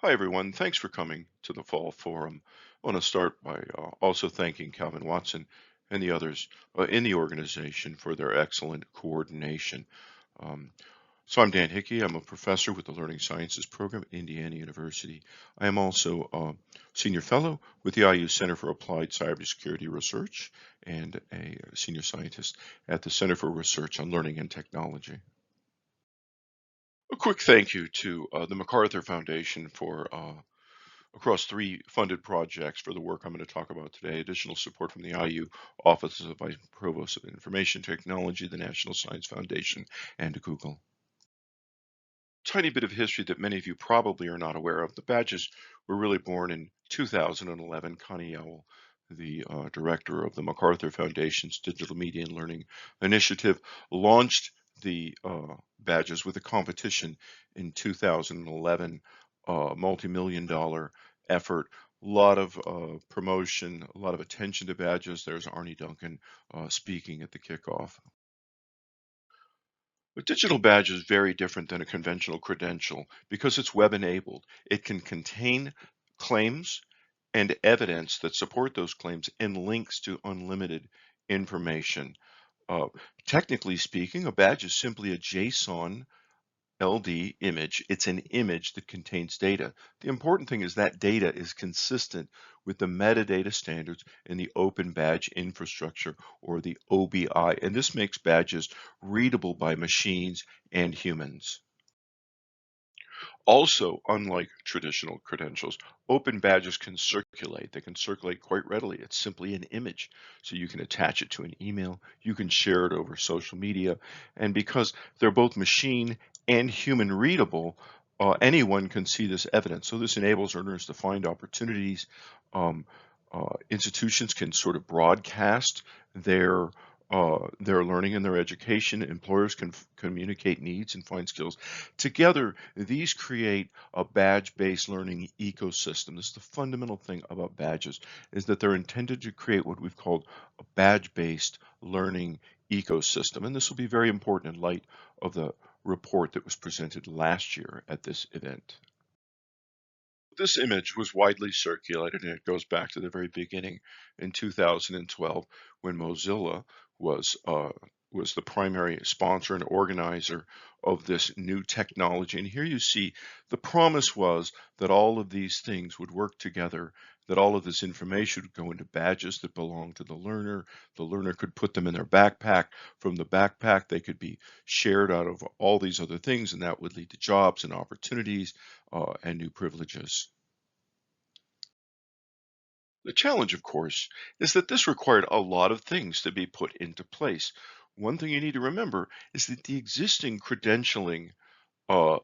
Hi, everyone. Thanks for coming to the Fall Forum. I want to start by also thanking Calvin Watson and the others in the organization for their excellent coordination. Um, so I'm Dan Hickey. I'm a professor with the Learning Sciences program at Indiana University. I am also a senior fellow with the IU Center for Applied Cybersecurity Research and a senior scientist at the Center for Research on Learning and Technology. A quick thank you to the MacArthur Foundation for across three funded projects for the work I'm going to talk about today. Additional support from the IU Office of Vice Provost of Information Technology, the National Science Foundation, and Google. Tiny bit of history that many of you probably are not aware of. The badges were really born in 2011. Connie Ewell, the director of the MacArthur Foundation's Digital Media and Learning Initiative, launched the badges with a competition in 2011, multi-million dollar effort. A lot of promotion, a lot of attention to badges. There's Arnie Duncan speaking at the kickoff. A digital badge is very different than a conventional credential because it's web enabled. It can contain claims and evidence that support those claims and links to unlimited information. Uh, Technically speaking, a badge is simply a JSON LD image. It's an image that contains data. The important thing is that data is consistent with the metadata standards in the Open Badge Infrastructure, or the OBI, and this makes badges readable by machines and humans. Also, unlike traditional credentials, open badges can circulate. They can circulate quite readily. It's simply an image. So you can attach it to an email, you can share it over social media, and because they're both machine and human readable, anyone can see this evidence. So this enables learners to find opportunities. Institutions can sort of broadcast their learning and their education. Employers can communicate needs and find skills. Together, these create a badge-based learning ecosystem. This is the fundamental thing about badges, is that they're intended to create what we've called a badge-based learning ecosystem. And this will be very important in light of the report that was presented last year at this event. This image was widely circulated, and it goes back to the very beginning in 2012 when Mozilla was uh, was the primary sponsor and organizer of this new technology. And here you see the promise was that all of these things would work together, that all of this information would go into badges that belong to the learner. The learner could put them in their backpack. From the backpack, they could be shared out of all these other things, and that would lead to jobs and opportunities and new privileges. The challenge, of course, is that this required a lot of things to be put into place. One thing you need to remember is that the existing credentialing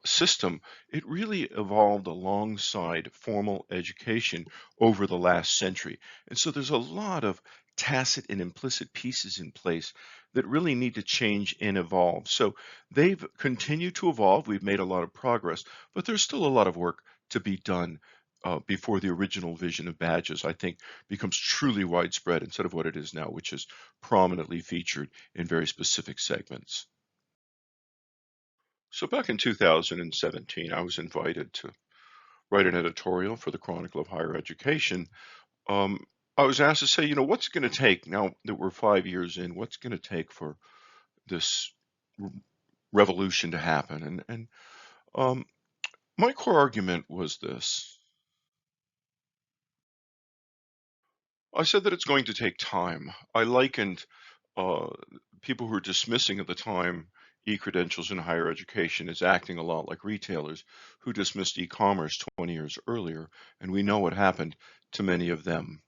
system, it really evolved alongside formal education over the last century. And so there's a lot of tacit and implicit pieces in place that really need to change and evolve. So they've continued to evolve. We've made a lot of progress, but there's still a lot of work to be done before the original vision of badges, I think, becomes truly widespread instead of what it is now, which is prominently featured in very specific segments. So back in 2017, I was invited to write an editorial for the Chronicle of Higher Education. Um, I was asked to say, what's it going to take now that we're 5 years in? What's going to take for this r- revolution to happen? And um, my core argument was this. I said that it's going to take time. I likened uh, people who are dismissing at the time e-credentials in higher education as acting a lot like retailers who dismissed e-commerce 20 years earlier, and we know what happened to many of them.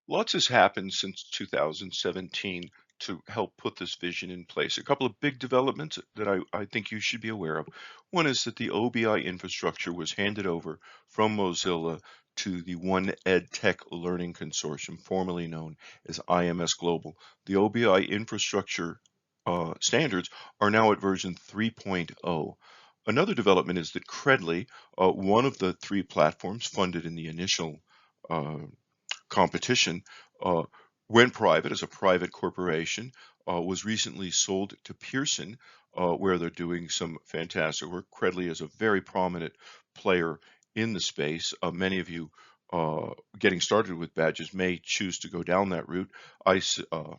Lots has happened since 2017 to help put this vision in place. A couple of big developments that I think you should be aware of. One is that the OBI infrastructure was handed over from Mozilla to the One EdTech Learning Consortium, formerly known as IMS Global. The OBI infrastructure standards are now at version 3.0. Another development is that Credly, one of the three platforms funded in the initial uh, competition, uh, went private as a private corporation. was recently sold to Pearson, where they're doing some fantastic work. Credly is a very prominent player in the space. Many of you getting started with badges may choose to go down that route. I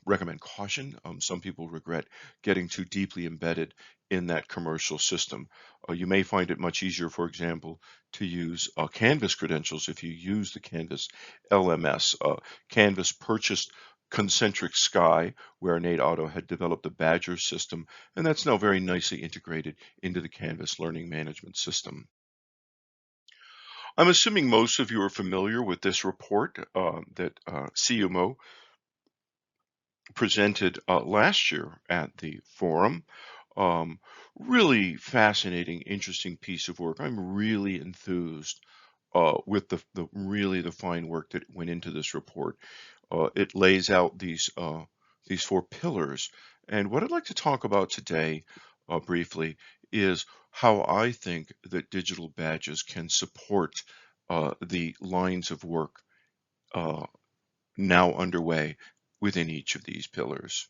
recommend caution. Some people regret getting too deeply embedded in that commercial system. You may find it much easier, for example, to use Canvas credentials if you use the Canvas LMS. Canvas purchased Concentric Sky, where Nate Otto had developed the Badger system, and that's now very nicely integrated into the Canvas learning management system. I'm assuming most of you are familiar with this report that CMO presented last year at the forum. Um, Really fascinating, interesting piece of work. I'm really enthused with the fine work that went into this report. It lays out these four pillars, and what I'd like to talk about today, briefly, is how I think that digital badges can support the lines of work uh, now underway within each of these pillars.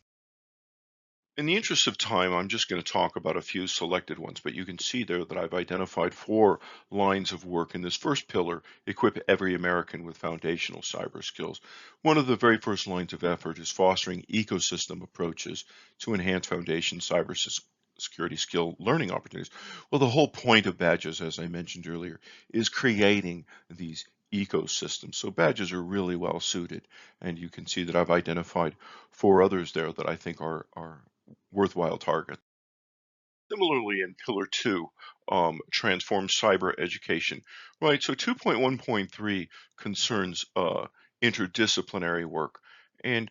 In the interest of time, I'm just going to talk about a few selected ones, but you can see there that I've identified four lines of work in this first pillar: equip every American with foundational cyber skills. One of the very first lines of effort is fostering ecosystem approaches to enhance foundation cybersecurity skill learning opportunities. Well, the whole point of badges, as I mentioned earlier, is creating these ecosystems. So badges are really well suited, and you can see that I've identified four others there that I think are worthwhile target. Similarly, in Pillar 2, transform cyber education, right? So 2.1.3 concerns interdisciplinary work. And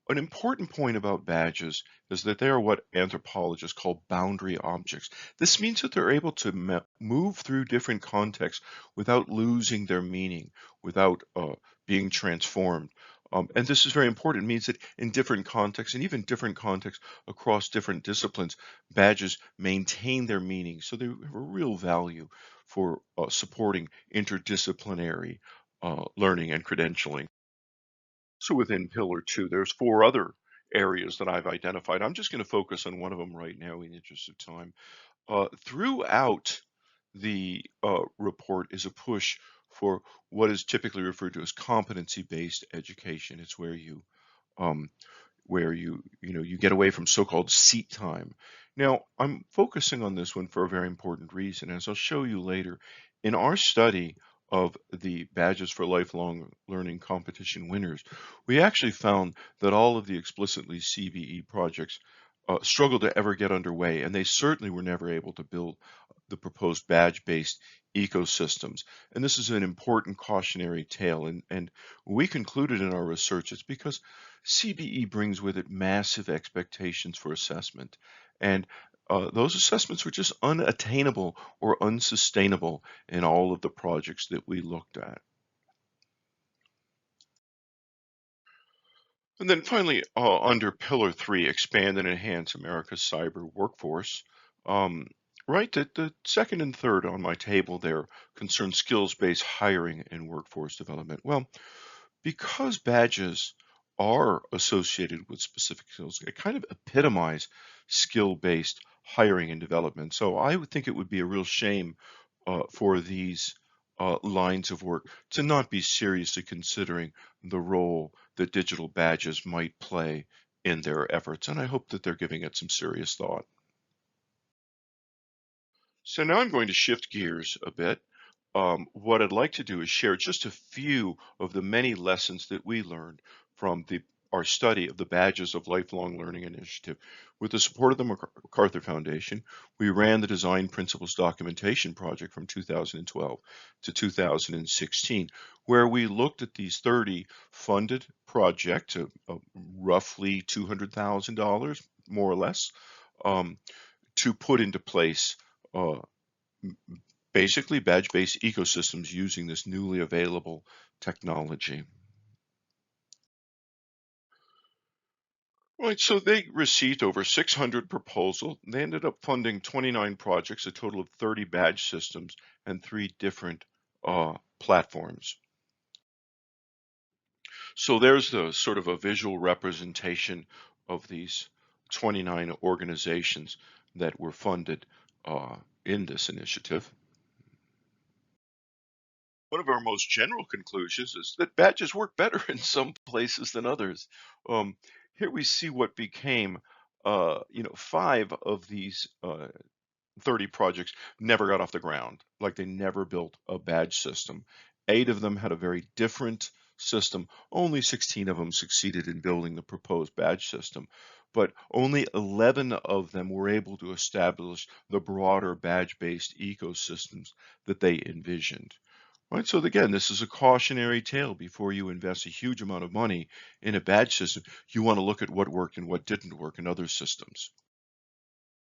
an important point about badges is that they are what anthropologists call boundary objects. This means that they're able to move through different contexts without losing their meaning, without being transformed. And this is very important. It means that in different contexts, and even different contexts across different disciplines, badges maintain their meaning. So they have a real value for supporting interdisciplinary learning and credentialing. So within pillar two, there's four other areas that I've identified. I'm just going to focus on one of them right now in the interest of time. Throughout the report is a push for what is typically referred to as competency-based education. It's um, where you get away from so-called seat time. Now, I'm focusing on this one for a very important reason, as I'll show you later. In our study of the Badges for Lifelong Learning competition winners, we actually found that all of the explicitly CBE projects struggled to ever get underway, and they certainly were never able to build the proposed badge-based ecosystems. And this is an important cautionary tale. And we concluded in our research it's because CBE brings with it massive expectations for assessment. And those assessments were just unattainable or unsustainable in all of the projects that we looked at. And then finally, under Pillar 3, expand and enhance America's cyber workforce. Um, right, the second and third on my table there concern skills-based hiring and workforce development. Well, because badges are associated with specific skills, it kind of epitomize skill-based hiring and development. So I would think it would be a real shame for these lines of work to not be seriously considering the role that digital badges might play in their efforts. And I hope that they're giving it some serious thought. So now I'm going to shift gears a bit. What I'd like to do is share just a few of the many lessons that we learned from our study of the Badges of Lifelong Learning initiative. With the support of the MacArthur Foundation, we ran the Design Principles Documentation Project from 2012 to 2016, where we looked at these 30 funded projects of roughly $200,000, more or less, um, to put into place uh, basically badge-based ecosystems using this newly available technology. Right, so they received over 600 proposals. They ended up funding 29 projects, a total of 30 badge systems, and three different platforms. So there's the sort of a visual representation of these 29 organizations that were funded uh, in this initiative. One of our most general conclusions is that badges work better in some places than others. Um, Here we see what became, five of these 30 projects never got off the ground. Like they never built a badge system. Eight of them had a very different system. Only 16 of them succeeded in building the proposed badge system, but only 11 of them were able to establish the broader badge-based ecosystems that they envisioned. Right, so again, this is a cautionary tale. Before you invest a huge amount of money in a badge system, you want to look at what worked and what didn't work in other systems.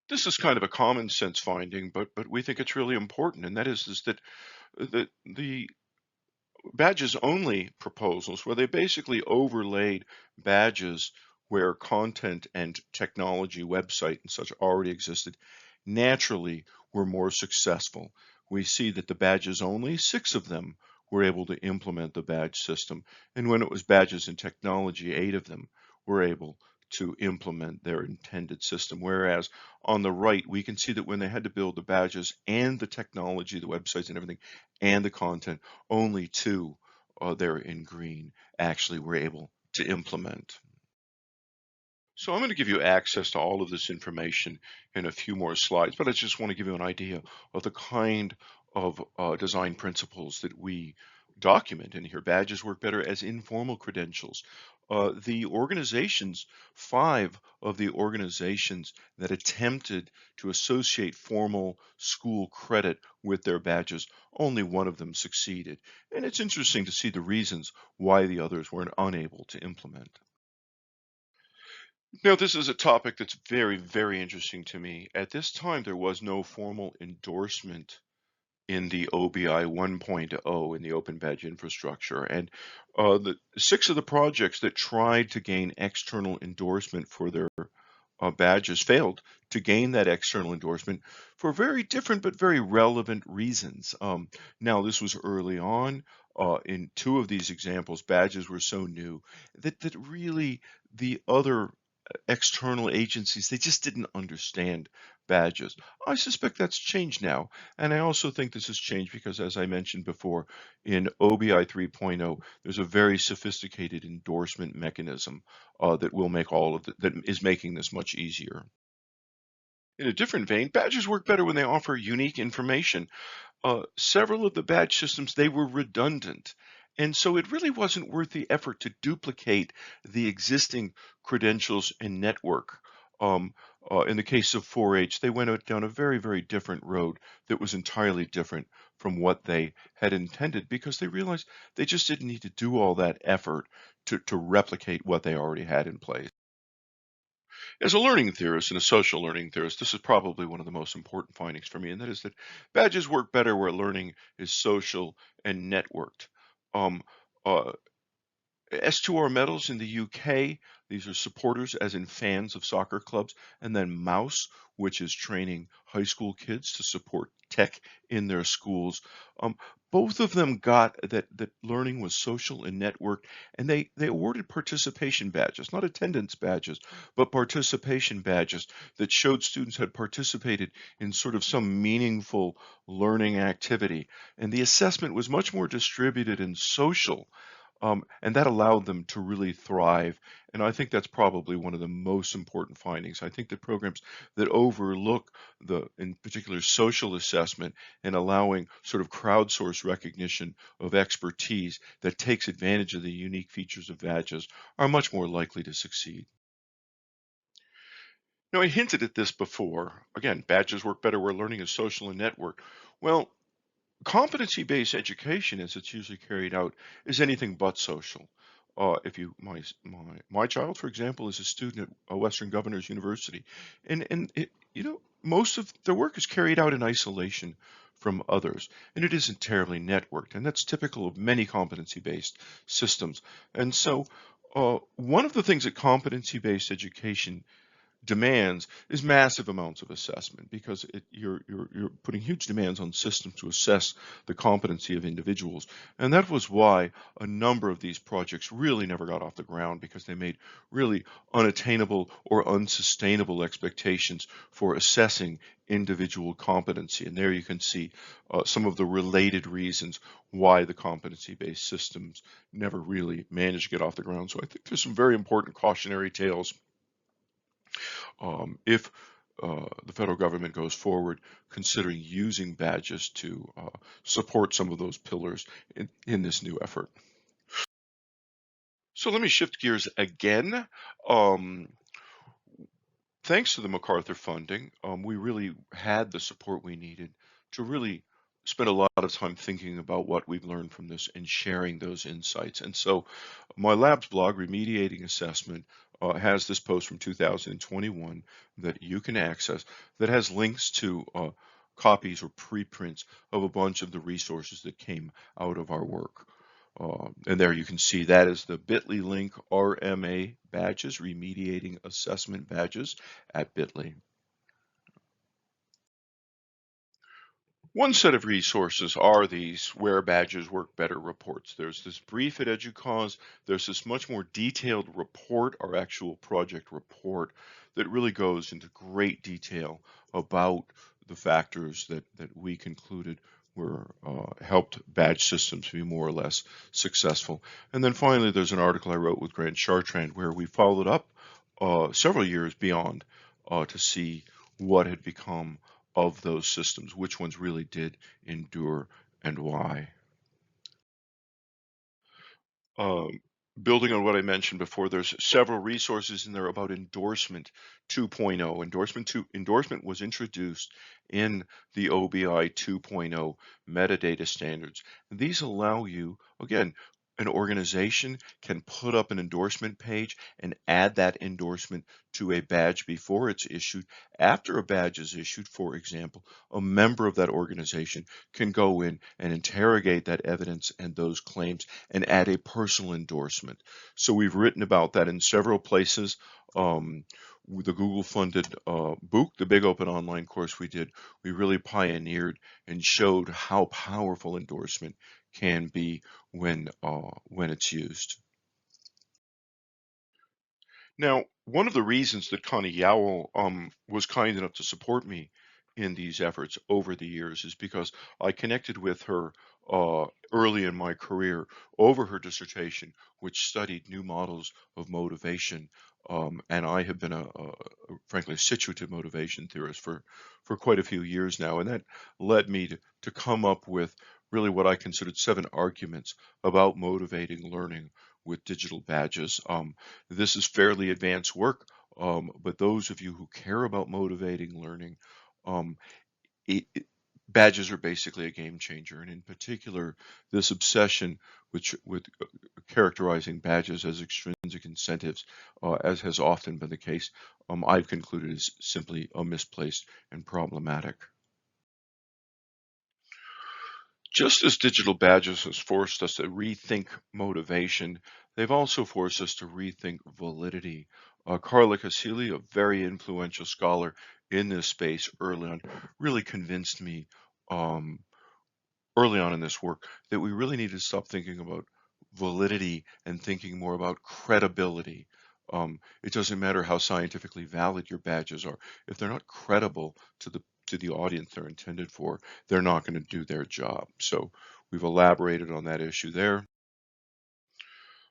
This is kind of a common sense finding, but we think it's really important, and that is that the badges only proposals, where they basically overlaid badges where content and technology, website and such already existed, naturally were more successful. We see that the badges only, six of them were able to implement the badge system. And when it was badges and technology, eight of them were able to implement their intended system. Whereas on the right, we can see that when they had to build the badges and the technology, the websites and everything, and the content, only two there in green actually were able to implement. So I'm going to give you access to all of this information in a few more slides, but I just want to give you an idea of the kind of design principles that we document in here. Badges work better as informal credentials. The organizations, five of the organizations that attempted to associate formal school credit with their badges, only one of them succeeded. And it's interesting to see the reasons why the others were unable to implement. Now, this is a topic that's very, very interesting to me. At this time, there was no formal endorsement in the OBI 1.0 in the open badge infrastructure. And the six of the projects that tried to gain external endorsement for their badges failed to gain that external endorsement for very different but very relevant reasons. Now, this was early on. In two of these examples, badges were so new that really the other external agencies, they just didn't understand badges. I suspect that's changed now. And I also think this has changed because, as I mentioned before, in OBI 3.0, there's a very sophisticated endorsement mechanism that will make all of that is making this much easier. In a different vein, badges work better when they offer unique information. Several of the badge systems, they were redundant. And so it really wasn't worth the effort to duplicate the existing credentials and network. Um, in the case of 4-H, they went down a very, very different road that was entirely different from what they had intended because they realized they just didn't need to do all that effort to replicate what they already had in place. As a learning theorist and a social learning theorist, this is probably one of the most important findings for me, and that is that badges work better where learning is social and networked. Um, uh, S2R medals in the UK, these are supporters, as in fans of soccer clubs, and then Mouse, which is training high school kids to support tech in their schools. Um, Both of them got that learning was social and networked, and they awarded participation badges, not attendance badges, but participation badges that showed students had participated in sort of some meaningful learning activity. And the assessment was much more distributed and social, and that allowed them to really thrive. And I think that's probably one of the most important findings. I think that programs that overlook in particular, social assessment and allowing sort of crowdsource recognition of expertise that takes advantage of the unique features of badges are much more likely to succeed. Now, I hinted at this before. Again, badges work better where learning is social and networked. Well, competency-based education, as it's usually carried out, is anything but social. If you, my child, for example, is a student at Western Governors University, and most of their work is carried out in isolation from others, and it isn't terribly networked, and that's typical of many competency-based systems. And so, one of the things that competency-based education demands is massive amounts of assessment because you're putting huge demands on systems to assess the competency of individuals. And that was why a number of these projects really never got off the ground, because they made really unattainable or unsustainable expectations for assessing individual competency. And there you can see some of the related reasons why the competency-based systems never really managed to get off the ground. So I think there's some very important cautionary tales if the federal government goes forward considering using badges to support some of those pillars in this new effort. So let me shift gears again. Um, Thanks to the MacArthur funding, we really had the support we needed to really spend a lot of time thinking about what we've learned from this and sharing those insights. And so my lab's blog, Remediating Assessment, has this post from 2021 that you can access that has links to copies or preprints of a bunch of the resources that came out of our work. And there you can see that is the bit.ly link, RMA badges, remediating assessment badges at bit.ly. One set of resources are these Where Badges Work Better reports. There's this brief at EDUCAUSE. There's this much more detailed report, our actual project report, that really goes into great detail about the factors that we concluded were helped badge systems be more or less successful. And then finally, there's an article I wrote with Grant Chartrand where we followed up several years beyond to see what had become of those systems, which ones really did endure and why. Um, Building on what I mentioned before, there's several resources in there about endorsement 2.0. Endorsement was introduced in the OBI 2.0 metadata standards. These allow you, again, an organization can put up an endorsement page and add that endorsement to a badge before it's issued. After a badge is issued, for example, a member of that organization can go in and interrogate that evidence and those claims and add a personal endorsement. So we've written about that in several places. The Google-funded BOOC, the Big Open Online course we did, we really pioneered and showed how powerful endorsement can be when it's used. Now, one of the reasons that Connie Yowell was kind enough to support me in these efforts over the years is because I connected with her early in my career over her dissertation, which studied new models of motivation. And I have been frankly, a situative motivation theorist for quite a few years now. And that led me to come up with really what I considered 7 arguments about motivating learning with digital badges. This is fairly advanced work, but those of you who care about motivating learning, um, badges are basically a game changer. And in particular, this obsession with characterizing badges as extrinsic incentives, as has often been the case, I've concluded is simply misplaced and problematic. Just as digital badges has forced us to rethink motivation, they've also forced us to rethink validity. Carla Casili, a very influential scholar in this space early on, really convinced me um, early on in this work that we really need to stop thinking about validity and thinking more about credibility. It doesn't matter how scientifically valid your badges are. If they're not credible to the audience they're intended for, they're not going to do their job. So we've elaborated on that issue there.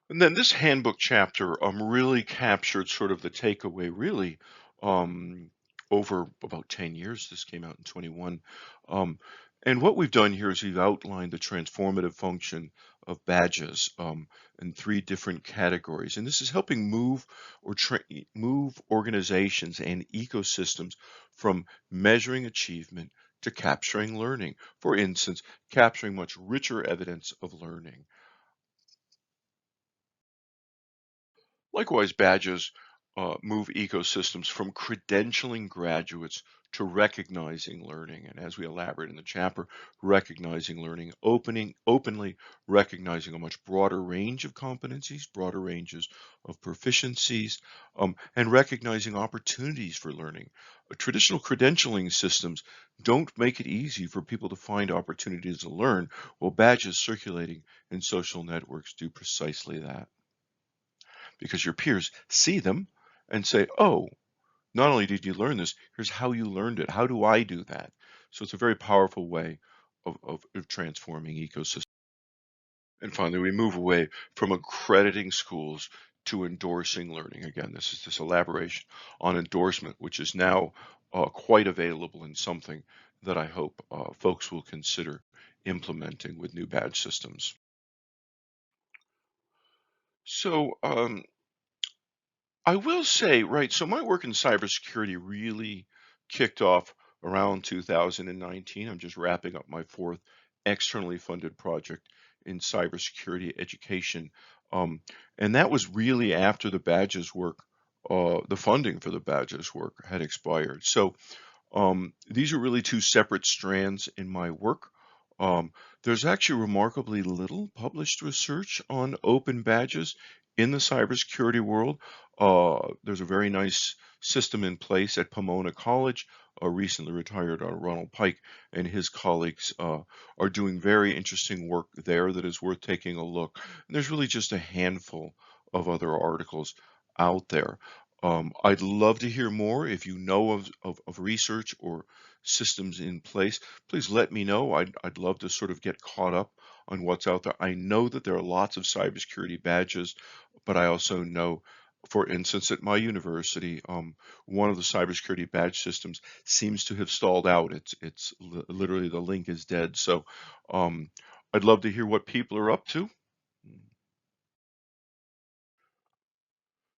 And then this handbook chapter really captured sort of the takeaway really um, over about 10 years. This came out in 21. Um, and what we've done here is we've outlined the transformative function of badges in 3 different categories. And this is helping move organizations and ecosystems from measuring achievement to capturing learning. For instance, capturing much richer evidence of learning. Likewise, badges move ecosystems from credentialing graduates to recognizing learning. And as we elaborate in the chapter, recognizing learning, openly recognizing a much broader range of competencies, broader ranges of proficiencies, and recognizing opportunities for learning. Traditional credentialing systems don't make it easy for people to find opportunities to learn, while badges circulating in social networks do precisely that. Because your peers see them and say, oh, not only did you learn this, here's how you learned it. How do I do that? So it's a very powerful way of transforming ecosystems. And finally, we move away from accrediting schools to endorsing learning. Again, this is this elaboration on endorsement, which is now quite available and something that I hope folks will consider implementing with new badge systems. So I will say, right, so my work in cybersecurity really kicked off around 2019. I'm just wrapping up my fourth externally funded project in cybersecurity education. Um, and that was really after the badges work, the funding for the badges work had expired. So these are really two separate strands in my work. There's actually remarkably little published research on open badges in the cybersecurity world. There's a very nice system in place at Pomona College. Recently retired Ronald Pike and his colleagues are doing very interesting work there that is worth taking a look. And there's really just a handful of other articles out there. I'd love to hear more. If you know of research or systems in place, please let me know. I'd love to sort of get caught up on what's out there. I know that there are lots of cybersecurity badges, but I also know, for instance, at my university, one of the cybersecurity badge systems seems to have stalled out. It's literally the link is dead. So um, I'd love to hear what people are up to.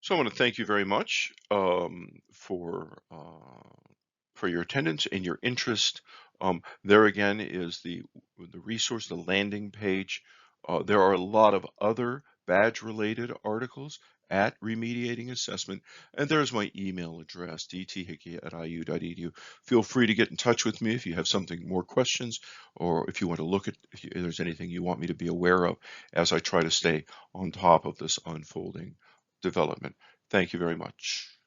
So I want to thank you very much for your attendance and your interest. There again is the resource, the landing page. There are a lot of other badge-related articles at Remediating Assessment, and there's my email address, dthickey@iu.edu. Feel free to get in touch with me if you have something more questions, or if you want to look at if there's anything you want me to be aware of as I try to stay on top of this unfolding development. Thank you very much.